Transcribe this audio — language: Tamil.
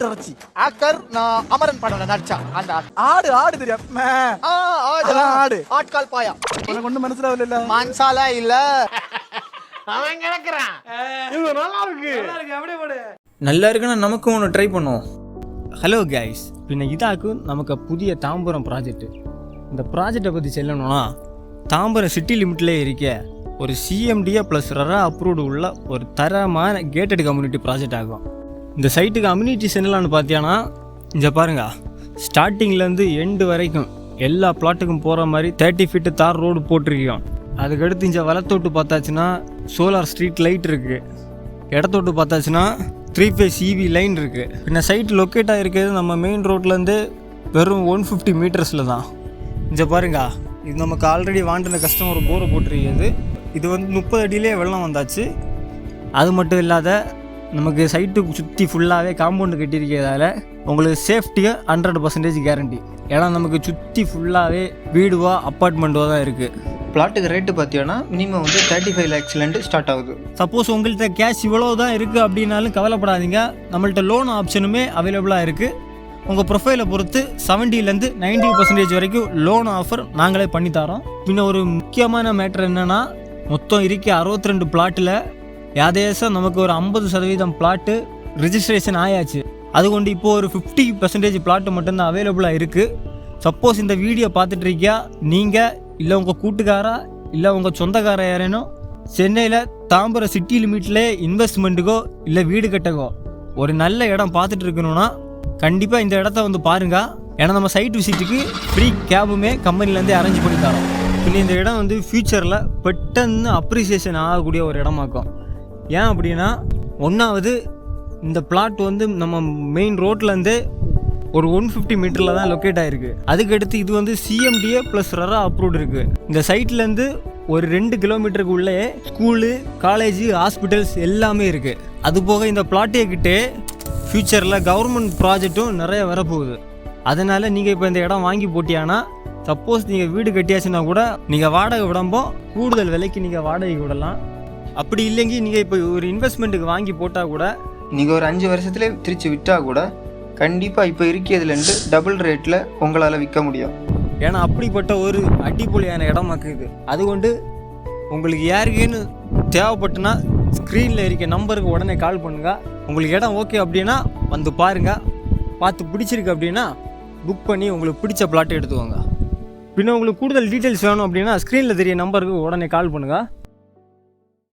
ஆட்டிறைச்சி ஆக்டர் நான் அமரன் படம்ல நடிச்சா அந்த ஆடு ஆடு தெரியும் ஆடு ஆட்கால் பாயா உனக்கு ஒன்றும் மனசிலாவில்ல மான்சாலா இல்ல அவன் கிடக்குறான். இது நல்லா இருக்கு. அப்படியே போடு. நல்லா இருக்குன்னா நமக்கும் ஒன்று ட்ரை பண்ணுவோம். ஹலோ கைஸ், பின்ன இதாக்கு நமக்கு புதிய தாம்பரம் ப்ராஜெக்ட். இந்த ப்ராஜெக்டை பற்றி சொல்லணும்னா தாம்பரம் சிட்டி லிமிட்லேயே இருக்க ஒரு சிஎம்டிஏ ப்ளஸ் ரெரா அப்ரூவ்டு உள்ள ஒரு தரமான கேட்டட் கம்யூனிட்டி ப்ராஜெக்ட் ஆகும். இந்த சைட்டுக்கு அம்யூனிட்டிஸ் என்னலான்னு பார்த்தீங்கன்னா இங்கே பாருங்க, ஸ்டார்டிங்லேருந்து எண்டு வரைக்கும் எல்லா பிளாட்டுக்கும் போகிற மாதிரி 30 ஃபீட்டு தார் ரோடு போட்டிருக்கோம். அதுக்கடுத்து இங்கே வலத்தோட்டு பார்த்தாச்சுன்னா சோலார் ஸ்ட்ரீட் லைட் இருக்குது. இடத்தோட்டு பார்த்தாச்சுன்னா 3 ஃபேஸ் இவி லைன் இருக்குது. பின்ன சைட் லொக்கேட் ஆகிருக்கிறது நம்ம மெயின் ரோட்லேருந்து வெறும் 150 மீட்டர்ஸில் தான். இங்கே பாருங்க, இது நமக்கு ஆல்ரெடி வாண்டின கஸ்டமர் போரை போட்டிருக்கிறது. இது வந்து 30 அடியிலே வெள்ளம் வந்தாச்சு. அது மட்டும் இல்லாத நமக்கு சைட்டுக்கு சுற்றி ஃபுல்லாகவே காம்பவுண்டு கட்டியிருக்கிறதால உங்களுக்கு சேஃப்டியாக 100% கேரண்டி. ஏன்னா நமக்கு சுற்றி ஃபுல்லாகவே வீடுவா அப்பார்ட்மெண்ட்டுவா தான் இருக்குது. பிளாட்டுக்கு ரேட்டு பார்த்தீங்கன்னா மினிமம் வந்து 35 lakhsலேருந்து ஸ்டார்ட் ஆகுது. சப்போஸ் உங்கள்கிட்ட கேஷ் இவ்வளோ தான் இருக்குது அப்படின்னாலும் கவலைப்படாதீங்க, நம்மள்கிட்ட லோன் ஆப்ஷனுமே அவைலபிளாக இருக்குது. உங்கள் ப்ரொஃபைலை பொறுத்து 70% 90% வரைக்கும் லோன் ஆஃபர் நாங்களே பண்ணித்தரோம். பின்ன ஒரு முக்கியமான மேட்ரு என்னென்னா, மொத்தம் இருக்க 62 பிளாட்டில் யாதேசம் நமக்கு ஒரு 50% பிளாட்டு ரிஜிஸ்ட்ரேஷன் ஆயாச்சு. அது கொண்டு இப்போது ஒரு 50% பிளாட்டு மட்டும்தான் அவைலபிளாக இருக்குது. சப்போஸ் இந்த வீடியோ பார்த்துட்டு இருக்கியா நீங்கள் இல்லை உங்கள் கூட்டுக்காரா இல்லை உங்கள் சொந்தக்கார யாரேனும் சென்னையில் தாம்பரம் சிட்டி லிமிட்லேயே இன்வெஸ்ட்மெண்ட்டுக்கோ இல்லை வீடு கட்டக்கோ ஒரு நல்ல இடம் பார்த்துட்டு இருக்கணும்னா கண்டிப்பாக இந்த இடத்த வந்து பாருங்கள். ஏன்னா நம்ம சைட் விசிட்டுக்கு ஃப்ரீ கேபுமே கம்பெனிலேருந்தே அரேஞ்ச் பண்ணி தரோம். பின்ன இந்த இடம் வந்து ஃப்யூச்சரில் பெட்டன்னு அப்ரிசியேஷன் ஆகக்கூடிய ஒரு இடமாக்கும். ஏன் அப்படின்னா, ஒன்றாவது இந்த பிளாட் வந்து நம்ம மெயின் ரோட்லேருந்தே ஒரு 150 மீட்டரில் தான் லொக்கேட் ஆகிருக்கு. அதுக்கடுத்து இது வந்து சிஎம்டிஏ ப்ளஸ் ரெரா அப்ரூவ்டு இருக்குது. இந்த சைட்லேருந்து ஒரு 2 கிலோமீட்டருக்கு உள்ளே ஸ்கூலு, காலேஜு, ஹாஸ்பிட்டல்ஸ் எல்லாமே இருக்குது. அதுபோக இந்த பிளாட்டேக்கிட்டே ஃப்யூச்சரில் கவர்மெண்ட் ப்ராஜெக்ட்டும் நிறைய வரப்போகுது. அதனால் நீங்கள் இப்போ இந்த இடம் வாங்கி போட்டியானா, சப்போஸ் நீங்கள் வீடு கட்டியாச்சுன்னா கூட நீங்கள் வாடகை விடம்போ கூடுதல் விலைக்கு நீங்கள் வாடகை விடலாம். அப்படி இல்லைங்க, நீங்கள் இப்போ ஒரு இன்வெஸ்ட்மெண்ட்டுக்கு வாங்கி போட்டால் கூட நீங்கள் ஒரு 5 வருஷத்துலேயே திருச்சி விட்டால் கூட கண்டிப்பாக இப்போ இருக்கிறதுலேருந்து டபுள் ரேட்டில் உங்களால் விற்க முடியும். ஏன்னா அப்படிப்பட்ட ஒரு அடிப்பொலியான இடமாக்குது. அது கொண்டு உங்களுக்கு யாருக்குன்னு தேவைப்பட்டுனா ஸ்க்ரீனில் இருக்க நம்பருக்கு உடனே கால் பண்ணுங்கள். உங்களுக்கு இடம் ஓகே அப்படின்னா வந்து பாருங்கள். பார்த்து பிடிச்சிருக்கு அப்படின்னா புக் பண்ணி உங்களுக்கு பிடிச்ச பிளாட்டை எடுத்துக்கோங்க. பின்ன உங்களுக்கு கூடுதல் டீட்டெயில்ஸ் வேணும் அப்படின்னா ஸ்க்ரீனில் தெரிய நம்பருக்கு உடனே கால் பண்ணுங்கள்.